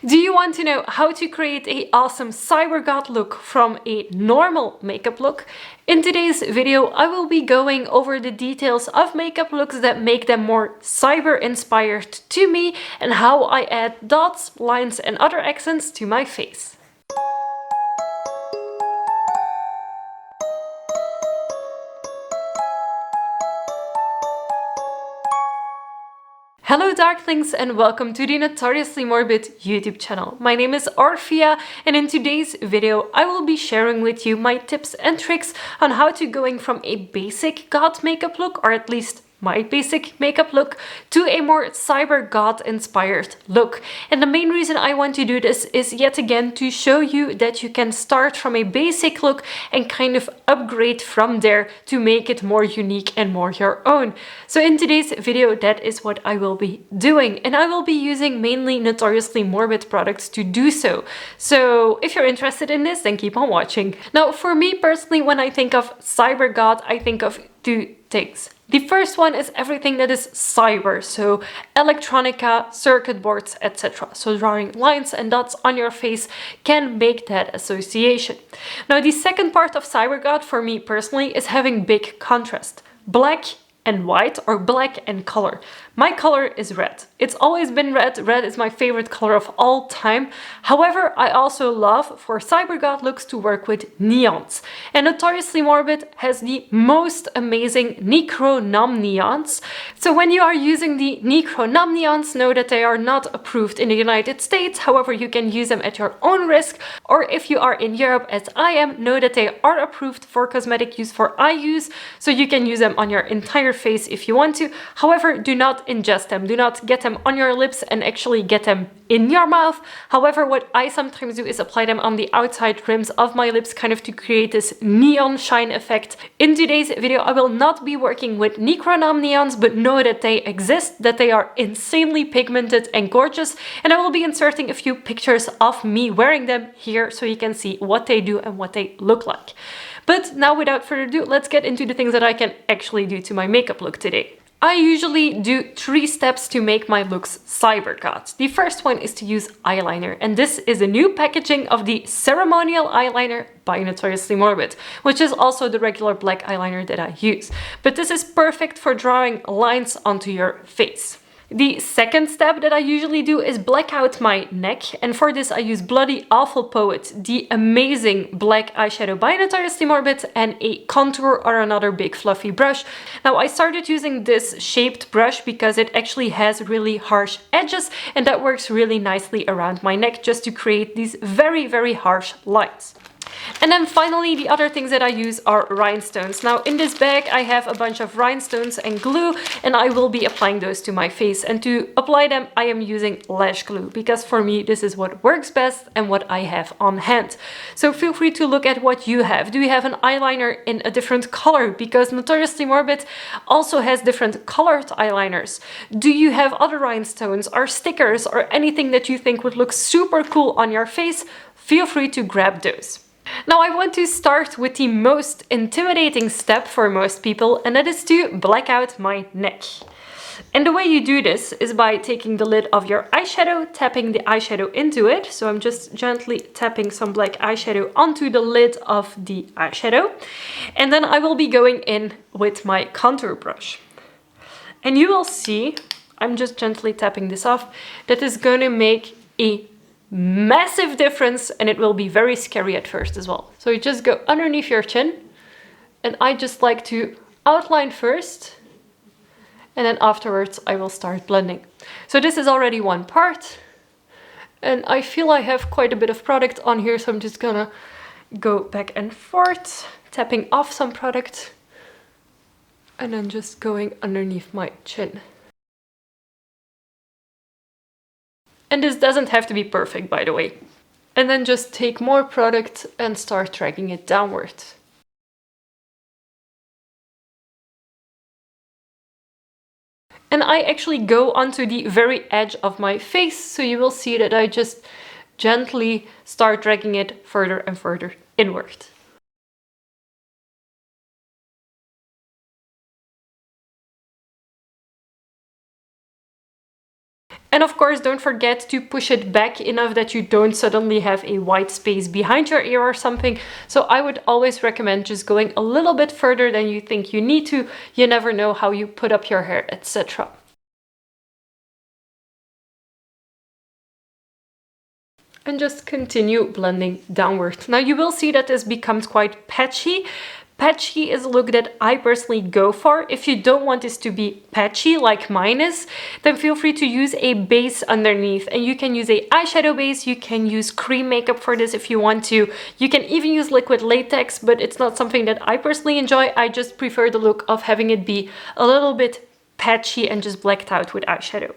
Do you want to know how to create an awesome cybergoth look from a normal makeup look? In today's video, I will be going over the details of makeup looks that make them more cyber inspired to me and how I add dots, lines and other accents to my face. Hello Darklings and welcome to the Notoriously Morbid YouTube channel. My name is Orphea and in today's video I will be sharing with you my tips and tricks on how to going from a basic goth makeup look, or at least my basic makeup look, to a more cyber goth inspired look. And the main reason I want to do this is yet again to show you that you can start from a basic look and kind of upgrade from there to make it more unique and more your own. So in today's video, that is what I will be doing, and I will be using mainly Notoriously Morbid products to do so. So if you're interested in this, then keep on watching. Now for me personally, when I think of cyber goth, I think of two things. The first one is everything that is cyber, so electronica, circuit boards, etc. So drawing lines and dots on your face can make that association. Now the second part of cybergoth for me personally is having big contrast. Black and white, or black and color. My color is red. It's always been red. Red is my favorite color of all time. However, I also love for cybergoth looks to work with neons. And Notoriously Morbid has the most amazing Necronomneons. So when you are using the Necronomneons, know that they are not approved in the United States. However, you can use them at your own risk. Or if you are in Europe, as I am, know that they are approved for cosmetic use, for eye use. So you can use them on your entire face if you want to. However, do not ingest them. Do not get them on your lips and actually get them in your mouth. However, what I sometimes do is apply them on the outside rims of my lips, kind of to create this neon shine effect. In today's video, I will not be working with Necronomneons, but know that they exist, that they are insanely pigmented and gorgeous, and I will be inserting a few pictures of me wearing them here so you can see what they do and what they look like. But now without further ado, let's get into the things that I can actually do to my makeup look today. I usually do 3 steps to make my looks cybergoth. The first one is to use eyeliner, and this is a new packaging of the Ceremonial eyeliner by Notoriously Morbid, which is also the regular black eyeliner that I use. But this is perfect for drawing lines onto your face. The second step that I usually do is black out my neck, and for this I use Bloody Awful Poet, the amazing black eyeshadow by Notoriously Morbid, and a contour or another big fluffy brush. Now I started using this shaped brush because it actually has really harsh edges, and that works really nicely around my neck just to create these very harsh lines. And then finally, the other things that I use are rhinestones. Now in this bag I have a bunch of rhinestones and glue, and I will be applying those to my face. And to apply them I am using lash glue, because for me this is what works best and what I have on hand. So feel free to look at what you have. Do you have an eyeliner in a different color? Because Notoriously Morbid also has different colored eyeliners. Do you have other rhinestones or stickers or anything that you think would look super cool on your face? Feel free to grab those. Now I want to start with the most intimidating step for most people, and that is to black out my neck. And the way you do this is by taking the lid of your eyeshadow, tapping the eyeshadow into it. So I'm just gently tapping some black eyeshadow onto the lid of the eyeshadow. And then I will be going in with my contour brush. And you will see, I'm just gently tapping this off, that is going to make a massive difference, and it will be very scary at first as well. So you just go underneath your chin, and I just like to outline first, and then afterwards I will start blending. So this is already one part, and I feel I have quite a bit of product on here, so I'm just gonna go back and forth, tapping off some product, and then just going underneath my chin. And this doesn't have to be perfect, by the way. And then just take more product and start dragging it downward. And I actually go onto the very edge of my face, so you will see that I just gently start dragging it further and further inward. And of course, don't forget to push it back enough that you don't suddenly have a white space behind your ear or something. So I would always recommend just going a little bit further than you think you need to. You never know how you put up your hair, etc. And just continue blending downward. Now you will see that this becomes quite patchy. Patchy is a look that I personally go for. If you don't want this to be patchy like mine is, then feel free to use a base underneath. And you can use a eyeshadow base, you can use cream makeup for this if you want to. You can even use liquid latex, but it's not something that I personally enjoy. I just prefer the look of having it be a little bit patchy and just blacked out with eyeshadow.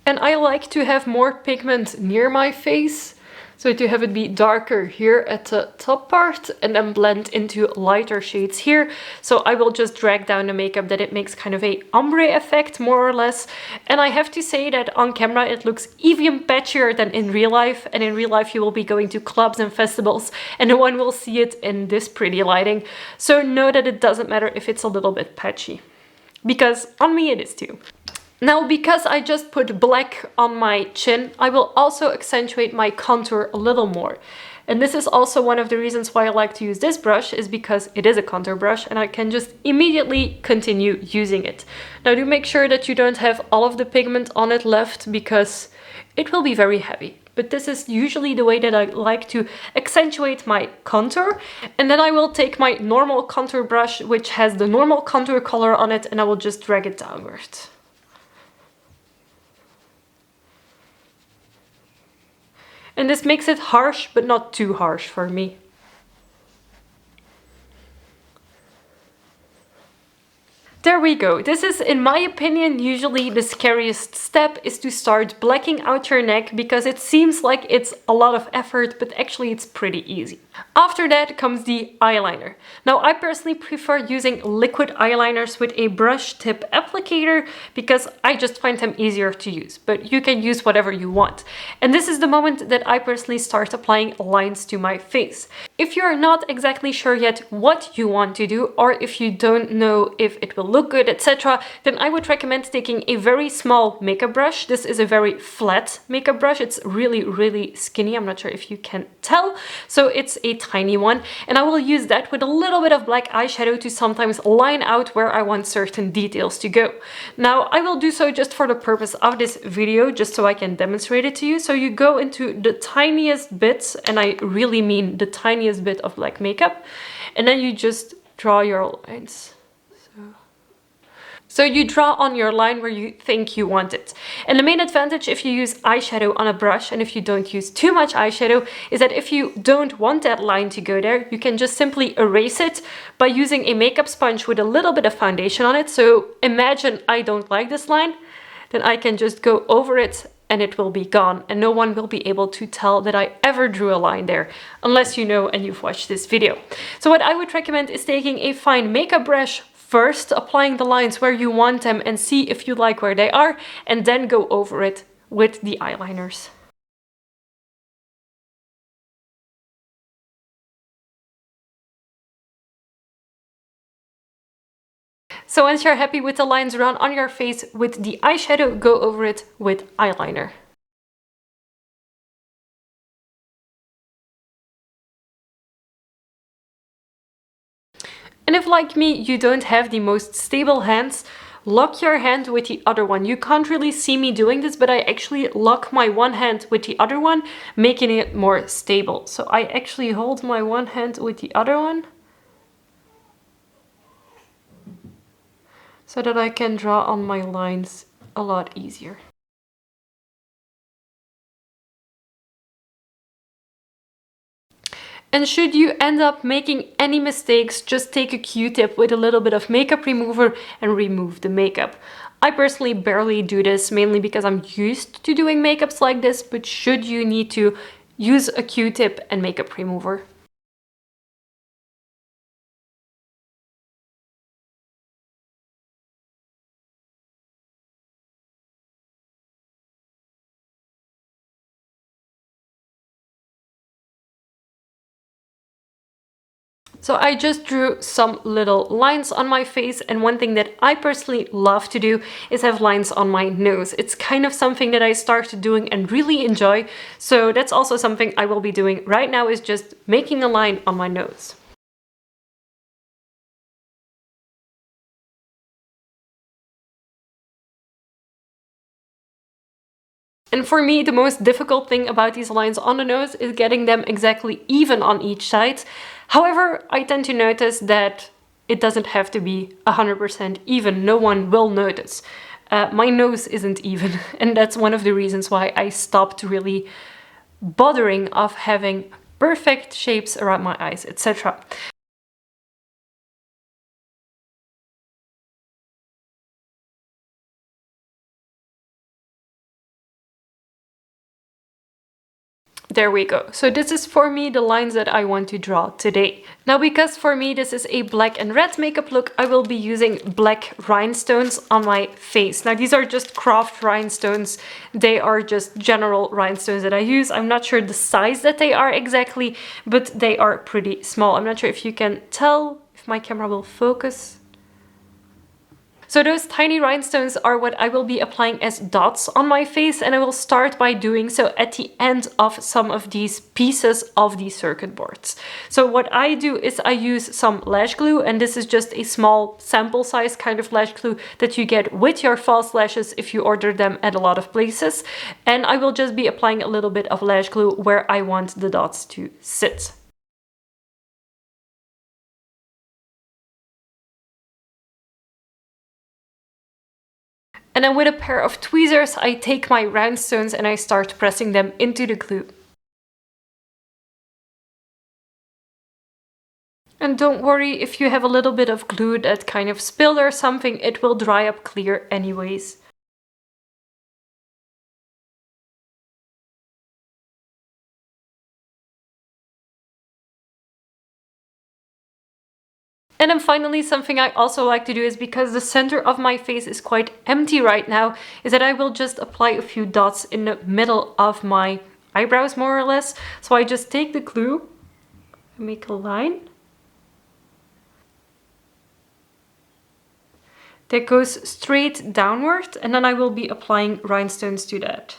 And I like to have more pigment near my face, so to have it be darker here at the top part and then blend into lighter shades here. So I will just drag down the makeup that it makes kind of a ombre effect, more or less. And I have to say that on camera it looks even patchier than in real life. And in real life you will be going to clubs and festivals and no one will see it in this pretty lighting. So know that it doesn't matter if it's a little bit patchy, because on me it is too. Now, because I just put black on my chin, I will also accentuate my contour a little more. And this is also one of the reasons why I like to use this brush, is because it is a contour brush and I can just immediately continue using it. Now do make sure that you don't have all of the pigment on it left, because it will be very heavy. But this is usually the way that I like to accentuate my contour. And then I will take my normal contour brush, which has the normal contour color on it, and I will just drag it downward. And this makes it harsh, but not too harsh for me. There we go. This is, in my opinion, usually the scariest step, is to start blacking out your neck, because it seems like it's a lot of effort, but actually it's pretty easy. After that comes the eyeliner. Now I personally prefer using liquid eyeliners with a brush tip applicator, because I just find them easier to use, but you can use whatever you want. And this is the moment that I personally start applying lines to my face. If you're not exactly sure yet what you want to do, or if you don't know if it will look good, etc., then I would recommend taking a very small makeup brush. This is a very flat makeup brush. It's really, really skinny. I'm not sure if you can tell. So it's a tiny one. And I will use that with a little bit of black eyeshadow to sometimes line out where I want certain details to go. Now, I will do so just for the purpose of this video, just so I can demonstrate it to you. So you go into the tiniest bits, and I really mean the tiniest bit of black makeup, and then you just draw your lines. So you draw on your line where you think you want it. And the main advantage if you use eyeshadow on a brush, and if you don't use too much eyeshadow, is that if you don't want that line to go there, you can just simply erase it by using a makeup sponge with a little bit of foundation on it. So imagine I don't like this line, then I can just go over it and it will be gone, and no one will be able to tell that I ever drew a line there, unless you know and you've watched this video. So what I would recommend is taking a fine makeup brush, first applying the lines where you want them and see if you like where they are, and then go over it with the eyeliners. So once you're happy with the lines around on your face with the eyeshadow, go over it with eyeliner. And if, like me, you don't have the most stable hands, lock your hand with the other one. You can't really see me doing this, but I actually lock my one hand with the other one, making it more stable. So I actually hold my one hand with the other one, so that I can draw on my lines a lot easier. And should you end up making any mistakes, just take a Q-tip with a little bit of makeup remover and remove the makeup. I personally barely do this, mainly because I'm used to doing makeups like this, but should you need to, use a Q-tip and makeup remover. So I just drew some little lines on my face, and one thing that I personally love to do is have lines on my nose. It's kind of something that I started doing and really enjoy, so that's also something I will be doing right now, is just making a line on my nose. And for me, the most difficult thing about these lines on the nose is getting them exactly even on each side. However, I tend to notice that it doesn't have to be 100% even. No one will notice. My nose isn't even, and that's one of the reasons why I stopped really bothering of having perfect shapes around my eyes, etc. There we go. So this is for me the lines that I want to draw today. Now, because for me this is a black and red makeup look, I will be using black rhinestones on my face. Now, these are just craft rhinestones. They are just general rhinestones that I use. I'm not sure the size that they are exactly, but they are pretty small. I'm not sure if you can tell, if my camera will focus. So those tiny rhinestones are what I will be applying as dots on my face, and I will start by doing so at the end of some of these pieces of the circuit boards. So what I do is I use some lash glue, and this is just a small sample size kind of lash glue that you get with your false lashes if you order them at a lot of places. And I will just be applying a little bit of lash glue where I want the dots to sit. And then with a pair of tweezers, I take my rhinestones and I start pressing them into the glue. And don't worry if you have a little bit of glue that kind of spilled or something, it will dry up clear anyways. And then finally, something I also like to do is, because the center of my face is quite empty right now, is that I will just apply a few dots in the middle of my eyebrows, more or less. So I just take the glue and make a line that goes straight downward, and then I will be applying rhinestones to that.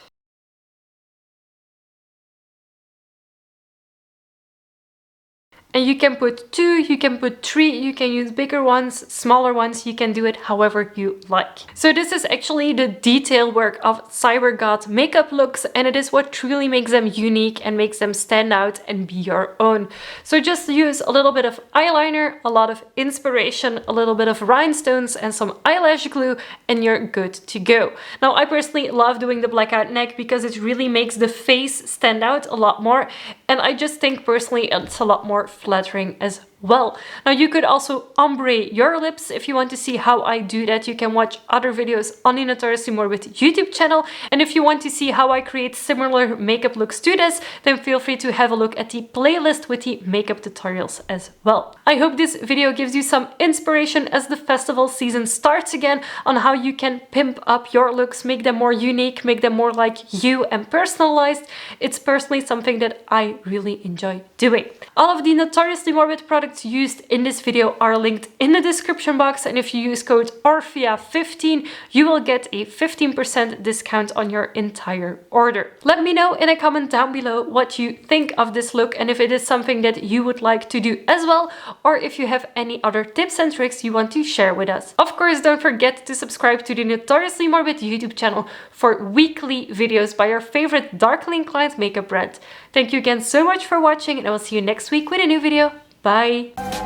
And you can put 2, you can put 3, you can use bigger ones, smaller ones, you can do it however you like. So this is actually the detail work of cybergoth makeup looks, and it is what truly makes them unique and makes them stand out and be your own. So just use a little bit of eyeliner, a lot of inspiration, a little bit of rhinestones and some eyelash glue, and you're good to go. Now, I personally love doing the blackout neck because it really makes the face stand out a lot more, and I just think personally it's a lot more flattering as well. Now, you could also ombre your lips. If you want to see how I do that, you can watch other videos on the Notoriously Morbid YouTube channel. And if you want to see how I create similar makeup looks to this, then feel free to have a look at the playlist with the makeup tutorials as well. I hope this video gives you some inspiration as the festival season starts again on how you can pimp up your looks, make them more unique, make them more like you and personalized. It's personally something that I really enjoy doing. All of the Notoriously Morbid products used in this video are linked in the description box, and if you use code ORFIA15 you will get a 15% discount on your entire order. Let me know in a comment down below what you think of this look, and if it is something that you would like to do as well, or if you have any other tips and tricks you want to share with us. Of course, don't forget to subscribe to the Notoriously Morbid YouTube channel for weekly videos by your favorite darkly inclined makeup brand. Thank you again so much for watching, and I will see you next week with a new video. Bye!